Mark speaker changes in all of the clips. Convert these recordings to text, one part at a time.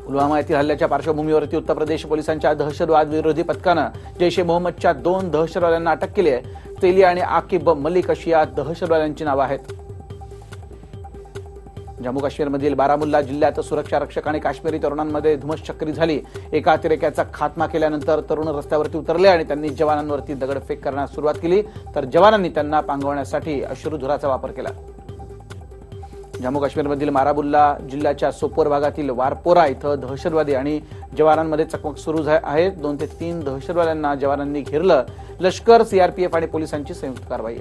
Speaker 1: पुलवामा येथील हल्ल्याच्या पार्श्वभूमीवरती उत्तर प्रदेश पोलिसांच्या दहशतवाद विरोधी पथकानं जैश ए मोहम्मदच्या 2 दहशतवाद्यांना अटक केली आहे। तेली आणि आकिब मलिक अशी या दहशतवाद्यांची नावं आहेत। जम्मू काश्मीरमधील बारामुल्ला जिल्ह्यात सुरक्षा रक्षक आणि काश्मीरी तरुणांमध्ये धुमश्चक्री झाली। एका अतिरेक्याचा खात्मा केल्यानंतर तरुण रस्त्यावरती उतरले आणि त्यांनी जवानांवरती दगडफेक करण्यास सुरुवात केली, तर जवानांनी त्यांना पांगवण्यासाठी अश्रुधुराचा वापर केला। जम्मू काश्मीरमधील बारामुल्ला जिल्ह्याच्या सोपोर भागातील वारपोरा इथं दहशतवादी आणि जवानांमध्ये चकमक सुरू आहे। 2 ते 3 दहशतवाद्यांना जवानांनी घेरलं। लष्कर, सीआरपीएफ आणि पोलिसांची संयुक्त कारवाई।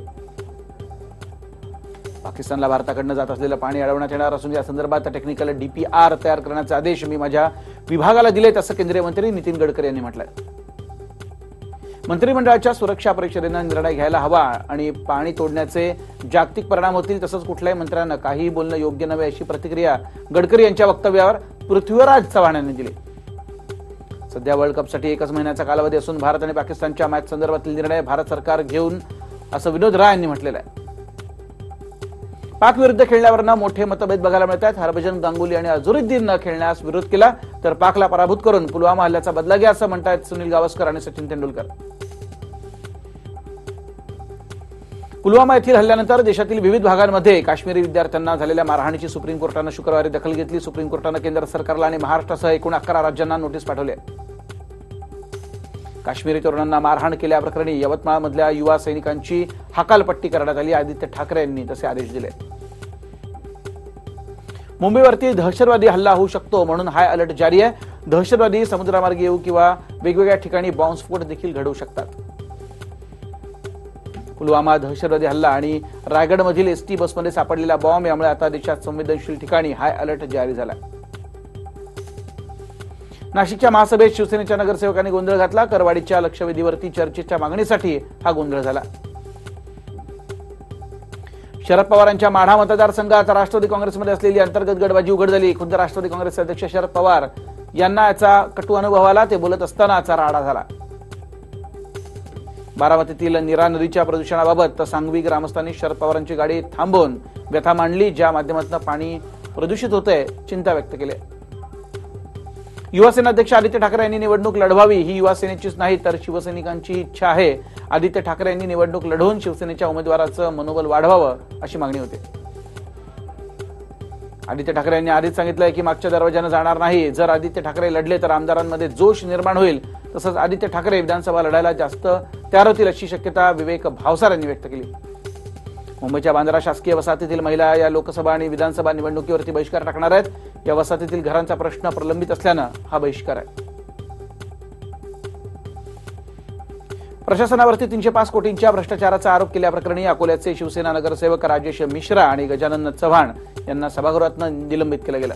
Speaker 1: पाकिस्तानला भारताकडून जात असलेलं पाणी अडवण्यात येणार असून या संदर्भात टेक्निकल डीपीआर तयार करण्याचे आदेश मी माझ्या विभागाला दिलेत, असं केंद्रीय मंत्री नितीन गडकरी यांनी म्हटलंय। मंत्रिमंडळाच्या सुरक्षा परिषदेनं निर्णय घ्यायला हवा आणि पाणी तोडण्याचे जागतिक परिणाम होतील, तसंच कुठल्याही मंत्र्यांना काही बोलणं योग्य नव्हे, अशी प्रतिक्रिया गडकरी यांच्या वक्तव्यावर पृथ्वीराज चव्हाण यांनी दिली। सध्या वर्ल्ड कपसाठी 1 महिन्याचा कालावधी असून भारत आणि पाकिस्तानच्या मॅच संदर्भातील निर्णय भारत सरकार घेऊन, असं विनोद राय यांनी म्हटलेलं आहे। पाक विरुद्ध खेळण्यावरनं मोठे मतभेद बघायला मिळत आहेत। हरभजन गांगुली आणि अझरुद्दीननं खेळण्यास विरोध केला, तर पाकला पराभूत करून पुलवामा हल्ल्याचा बदला घ्या, असं म्हणतायत सुनील गावस्कर आणि सचिन तेंडुलकर। पुलवामा येथील हल्ल्यानंतर देशातील विविध भागांमध्ये काश्मीरी विद्यार्थ्यांना झालेल्या मारहाणीची सुप्रीम कोर्टानं शुक्रवारी दखल घेतली। सुप्रीम कोर्टानं केंद्र सरकारला आणि महाराष्ट्रासह एकूण 11 राज्यांना नोटीस पाठवली। काश्मीरी तरुणांना मारहाण केल्याप्रकरणी यवतमाळमधल्या युवा सैनिकांची हकालपट्टी करण्यात आली। आदित्य ठाकरे यांनी तसे आदेश दिले। मुंबईवरती दहशतवादी हल्ला होऊ शकतो म्हणून हाय अलर्ट जारी आहे। दहशतवादी समुद्रामार्गे येऊ किंवा वेगवेगळ्या ठिकाणी बॉम्बस्फोट देखील घडवू शकतात। पुलवामा दहशतवादी हल्ला आणि रायगडमधील एसटी बसमध्ये सापडलेला बॉम्ब यामुळे आता देशात संवेदनशील ठिकाणी हाय अलर्ट जारी झाला। नाशिकच्या महासभेत शिवसेनेच्या नगरसेवकांनी गोंधळ घातला। करवाडीच्या लक्षवेधीवरती चर्चेच्या मागणीसाठी हा गोंधळ झाला। शरद पवारांच्या माढा मतदारसंघात राष्ट्रवादी काँग्रेसमध्ये असलेली अंतर्गत गटबाजी उघड झाली। खुद्द राष्ट्रवादी काँग्रेसचे अध्यक्ष शरद पवार यांना याचा कटू अनुभव आला। ते बोलत असतानाचा राडा झाला। बारामतीतील नीरा नदीच्या प्रदूषणाबाबत सांगवी ग्रामस्थांनी शरद पवारांची गाडी थांबवून व्यथा मांडली, ज्या माध्यमातून पाणी प्रदूषित होतंय, चिंता व्यक्त केली। युवासेना अध्यक्ष आदित्य ठाकरे यांनी निवडणूक लढवावी ही युवासेनेचीच नाही तर शिवसैनिकांची इच्छा आहे। आदित्य ठाकरे यांनी निवडणूक लढवून शिवसेनेच्या उमेदवाराचं मनोबल वाढवावं अशी मागणी होती। आदित्य ठाकरे यांनी आधीच सांगितलंय की मागच्या दरवाजाने जाणार नाही। जर आदित्य ठाकरे लढले तर आमदारांमध्ये जोश निर्माण होईल, तसंच आदित्य ठाकरे विधानसभा लढायला जास्त तयार होतील अशी शक्यता विवेक भावसार यांनी व्यक्त केली। मुंबईच्या बांद्रा शासकीय वसाहतीतील महिला या लोकसभा आणि विधानसभा निवडणुकीवरती बहिष्कार टाकणार आहेत। या वसाहतीतील घरांचा प्रश्न प्रलंबित असल्यानं हा बहिष्कार आहे। प्रशासनावरती 305 कोटींच्या भ्रष्टाचाराचा आरोप केल्याप्रकरणी अकोल्याचे शिवसेना नगरसेवक राजेश मिश्रा आणि गजानन चव्हाण यांना सभागृहातून निलंबित केलं गेलं।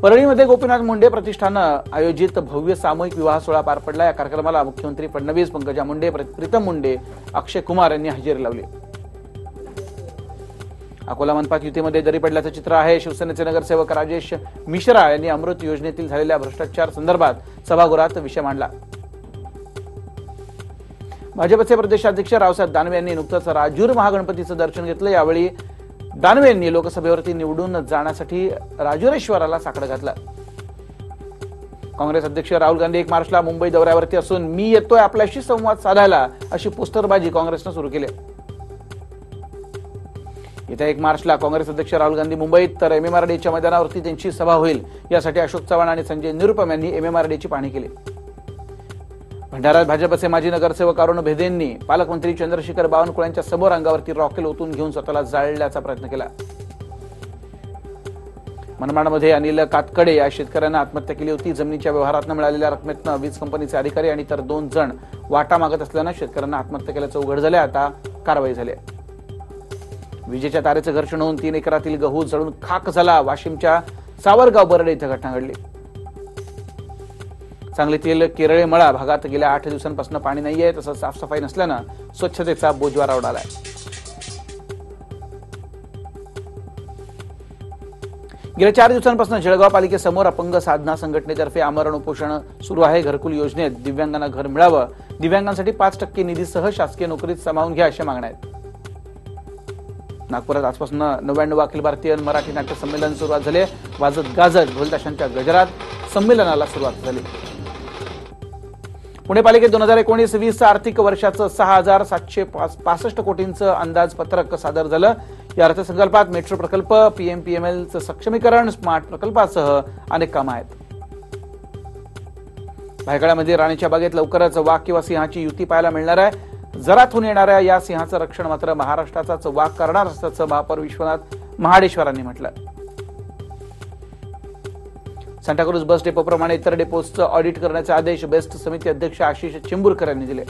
Speaker 1: परळीमध्ये गोपीनाथ मुंडे प्रतिष्ठानं आयोजित भव्य सामूहिक विवाह सोहळा पार पडला। या कार्यक्रमाला मुख्यमंत्री फडणवीस, पंकजा मुंडे, प्रीतम मुंडे, अक्षय कुमार यांनी हजेरी लावली। अकोला मनपात युतीमध्ये दरी पडल्याचं चित्र आहे। शिवसेनेचे नगरसेवक राजेश मिश्रा यांनी अमृत योजनेतील झालेल्या भ्रष्टाचार संदर्भात सभागृहात विषय मांडला। भाजपचे प्रदेशाध्यक्ष रावसाहेब दानवे यांनी नुकतंच राजूर महागणपतीचं दर्शन घेतलं। यावेळी दानवे यांनी लोकसभेवरती निवडून जाण्यासाठी राजुरेश्वराला साकडं घातलं। काँग्रेस अध्यक्ष राहुल गांधी 1 मार्चला मुंबई दौऱ्यावरती असून मी येतोय आपल्याशी संवाद साधायला अशी पोस्टरबाजी काँग्रेसनं सुरू केली। येत्या 1 मार्चला काँग्रेस अध्यक्ष राहुल गांधी मुंबईत तर एमएमआरडीच्या मैदानावरती त्यांची सभा होईल। यासाठी अशोक चव्हाण आणि संजय निरुपम यांनी एमएमआरडीची पाहणी केली। भंडाऱ्यात भाजपचे माजी नगरसेवक अरुण भेदेंनी पालकमंत्री चंद्रशेखर बावनकुळे यांच्या समोर अंगावरती रॉकेल ओतून घेऊन स्वतःला जाळण्याचा प्रयत्न केला। मनमाडमध्ये अनिल कातकडे या शेतकऱ्यांना आत्महत्या केली होती। जमिनीच्या व्यवहारातून मिळालेल्या रकमेतनं वीज कंपनीचे अधिकारी आणि इतर 2 जण वाटा मागत असल्यानं शेतकऱ्यांना आत्महत्या केल्याचं उघड झालं। आता कारवाई झाली। विजेच्या तारेचं घर्षण होऊन 3 एकरातील गहू जळून खाक झाला। वाशिमच्या सावरगाव बर्डे इथं घटना घडली। सांगलीतील केरळे मळा भागात गेल्या 8 दिवसांपासून पाणी नाहीये, तसंच साफसफाई नसल्यानं स्वच्छतेचा बोजवारा उडालाय। गेल्या 4 दिवसांपासून जळगाव पालिकेसमोर अपंग साधना संघटनेतर्फे आमरण उपोषण सुरू आहे। घरकुल योजनेत दिव्यांगांना घर मिळावं, दिव्यांगांसाठी 5% निधीसह शासकीय नोकरीत सामावून घ्या अशा मागण्या आहेत। नागपुरात आजपासून 99 अखिल भारतीय मराठी नाट्य संमेलन सुरुवात झाले. वाजत गाजत ढोलताशांच्या गजरात संमेलनाला सुरुवात झाली. पुणे पालिकेत 2019-20 आर्थिक वर्षाचं 6,765 कोटींचं अंदाजपत्रक सादर झालं. या अर्थसंकल्पात मेट्रो प्रकल्प, पीएमपीएमएलचं सक्षमीकरण, स्मार्ट प्रकल्पासह अनेक कामं आहेत. भायखळ्यामध्ये राणीच्या बागेत लवकरच वाघ किंवा सिंहाची युती पाहायला मिळणार आहे. जरातून येणाऱ्या या सिंहाचं रक्षण मात्र महाराष्ट्राचाच वाघ करणार असल्याचं महापौर विश्वनाथ महाडेश्वरांनी म्हटलं. सांताक्रूज बस डेपोप्रमाणे इतर डेपोजचं ऑडिट करण्याचे आदेश बेस्ट समिती अध्यक्ष आशिष चिंबुरकर यांनी दिले.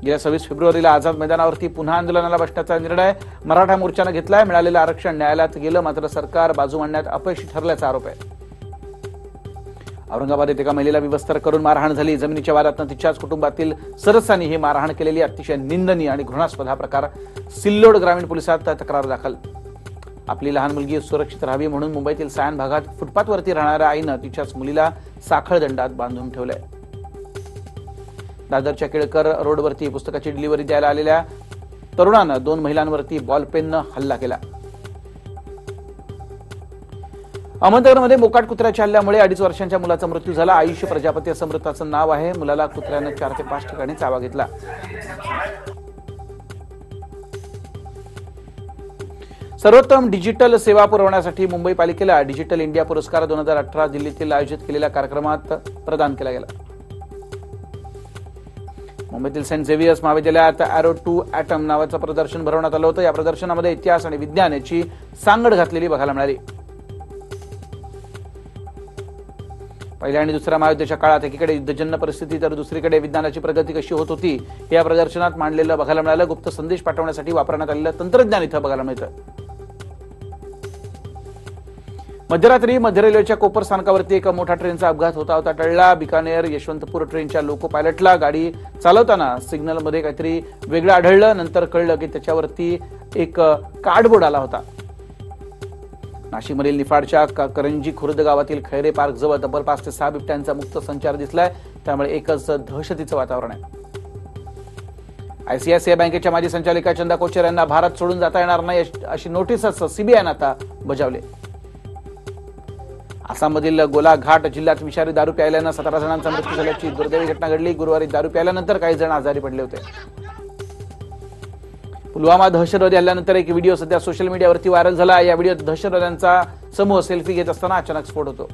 Speaker 1: गेल्या 26 फेब्रुवारीला आझाद मैदानावरती पुन्हा आंदोलनाला बसण्याचा निर्णय मराठा मोर्चानं घेतलाय. मिळालेलं आरक्षण न्यायालयात गेलं, मात्र सरकार बाजू मांडण्यात अपयशी ठरल्याचा आरोप आहे. औरंगाबादेत एका महिलेला विवस्त्र करून मारहाण झाली. जमिनीच्या वादातनं तिच्याच कुटुंबातील सदस्यांनी ही मारहाण केलेली अतिशय निंदनीय आणि घृणास्पद हा प्रकार. सिल्लोड ग्रामीण पोलिसात तक्रार दाखल. आपली लहान मुलगी सुरक्षित राहावी म्हणून मुंबईतील सायन भागात फुटपाथवरती राहणाऱ्या आईनं तिच्याच मुलीला साखळ दंडात बांधून ठेवलंय. दादरच्या केळकर रोडवरती पुस्तकाची डिलिव्हरी द्यायला आलेल्या तरुणानं 2 महिलांवरती बॉलपेननं हल्ला केला. अहमदनगरमध्ये मोकाट कुत्र्याच्या हल्ल्यामुळे 2.5 वर्षांच्या मुलाचा मृत्यू झाला. आयुष्य प्रजापती असं मृताचं नाव आहे. मुलाला कुत्र्यानं 4 ते 5 ठिकाणी चावा घेतला. सर्वोत्तम डिजिटल सेवा पुरवण्यासाठी मुंबई पालिकेला डिजिटल इंडिया पुरस्कार 2018 दिल्लीतील आयोजित केलेल्या कार्यक्रमात प्रदान केला गेला. मुंबईतील सेंट झेवियर्स महाविद्यालयात एरो टू ॲटम नावाचं प्रदर्शन भरवण्यात आलं होतं. या प्रदर्शनामध्ये इतिहास आणि विज्ञान याची सांगड घातलेली बघायला मिळाली. पहिल्या आणि दुसऱ्या महायुद्धाच्या काळात एकीकडे युद्धजन्य परिस्थिती तर दुसरीकडे विज्ञानाची प्रगती कशी होत होती हे या प्रदर्शनात मांडलेलं बघायला मिळालं. गुप्त संदेश पाठवण्यासाठी वापरण्यात आलेलं तंत्रज्ञान इथं बघायला मिळतं. मध्यरात्री मध्य रेल्वेच्या कोपर स्थानकावरती एका मोठा ट्रेनचा अपघात होता टळला. बिकानेर यशवंतपूर ट्रेनच्या लोको पायलटला गाडी चालवताना सिग्नलमध्ये काहीतरी वेगळं आढळलं. नंतर कळलं की त्याच्यावरती एक कार्डबोर्ड आला होता. नाशिकमधील निफाडच्या करंजी खुर्द गावातील खैरे पार्क जवळ तब्बल 5 ते 6 बिबट्यांचा मुक्त संचार दिसलाय. त्यामुळे एकच दहशतीचं वातावरण आहे. आयसीआयसीआय बँकेच्या माजी संचालिका चंदा कोचर यांना भारत सोडून जाता येणार नाही अशी नोटीसच सीबीआयनं आता बजावली. आसाममधील गोलाघाट जिल्ह्यात विषारी दारू प्यायल्यानं 17 जणांचा मृत्यू झाल्याची दुर्दैवी घटना घडली. गुरुवारी दारू प्यायल्यानंतर काही जण आजारी पडले होते. पुलवामा दहशतवादी हल्ल्यानंतर एक व्हिडिओ सध्या सोशल मीडियावरती व्हायरल झाला. या व्हिडिओत दहशतवाद्यांचा समूह सेल्फी घेत असताना अचानक स्फोट होतो.